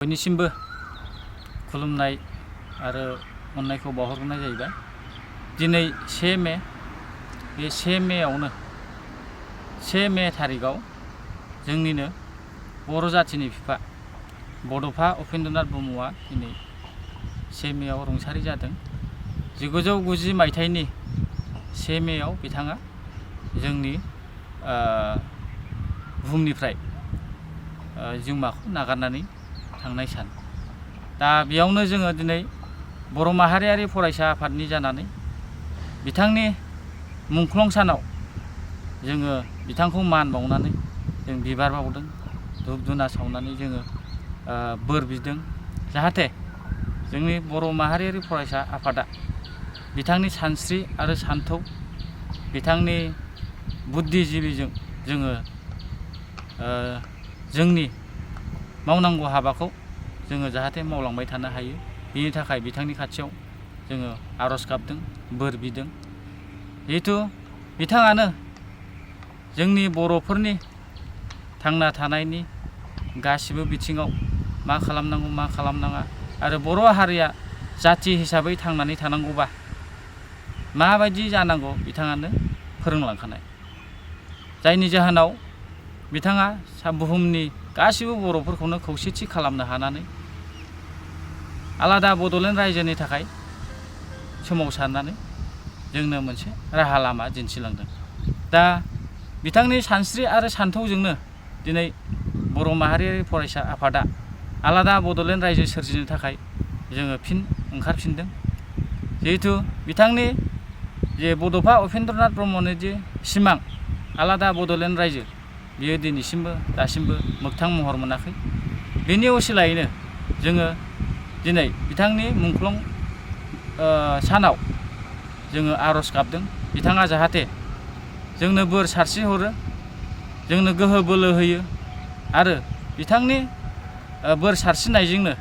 बयनिसिमबो खुलुमनाय आरो अननायखौ बावहरनाय जाहैबाय। दिनै 1 मे, बे 1 मेआवनो 1 मे थारिखआव जोंनिनो बर' जाथिनि बिफा बड'फा उपेन्द्रनाथ ब्रह्मआ दिनै 1 मेआव रुंसारि जादों। 1990 मायथाइनि 1 मेआव बिथाङा जोंनि बुहुमनिफ्राय जिउमाखौ नागारनानै थांनाय सान। दा बेयावनो जोङो दिनै बर' माहारियारि फरायसा आफादनि जानानै बिथांनि मुंख्लं सानाव जोङो बिथांखौ मान बावनानै जों बिबार बावदों, धुप धुना सावनानै जोङो बोर बिदों, जाहाथे जोंनि बर' माहारियारि फरायसा आफादा बिथांनि सानस्रि आरो सान्थौ, बिथांनि बुद्धिजिबिजों जोङो जोंनि मावनांगौ हाबाखौ जोङो जाहाथे मावलांबाय थानो हायो, बेनि थाखाय बिथांनि खाथियाव जोङो आर'ज गाबदों, बोर बिदों। जिहेथु बिथाङानो जोंनि बर'फोरनि थांना थानायनि गासिबो बिथिङाव मा खालामनांगौ मा खालामनाङा आरो बर' हारिया जाथि हिसाबै थांनानै थानांगौबा माबायदि जानांगौ बिथाङानो फोरोंलांखानाय, जायनि जाहोनाव बिथाङा बुहुमनि गासिबो बर'फोरखौनो खौसेथि खालामनो हानानै आलादा बड'लेण्ड रायजोनि थाखाय सोमावसारनानै जोंनो मोनसे राहा लामा दिन्थिलांदों। दा बिथांनि सानस्रि आरो सान्थौजोंनो दिनै बर' माहारियारि फरायसा आफादा आलादा बड'लेण्ड रायजो सोरजिनो थाखाय जोङो फिन ओंखारफिनदों। जिहेथु बिथांनि जे बड'फा उपेन्द्रनाथ ब्रह्मनि जे सिमां आलादा बड'लेण्ड रायजो, बियो दिनैसिमबो दासिमबो मोगथां महर मोनाखै। बेनि असिलायैनो जोङो दिनै बिथांनि मुंख्लं सानाव जोङो आर'ज गाबदों, बिथाङा जाहाथे जोंनो बोर सारस्रिहरो, जोंनो गोहो बोलो होयो आरो बिथांनि बोर सारस्रिनायजोंनो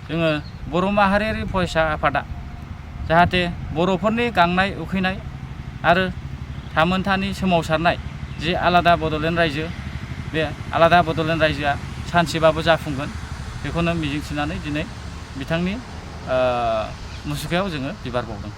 जोङो बर' माहारियारि फरायसा आफादा जाहाथे बर'फोरनि गांनाय उखैनाय आरो थामोनथानि सोमावसारनाय जे आलादा बड'लेण्ड रायजो, बे आलादा बड'लेण्ड रायजोआ सानसेबाबो जाफुंगोन, बेखौनो मिजिंथिनानै दिनै बिथांनि मुसुखायाव जोङो बिबार बावदों।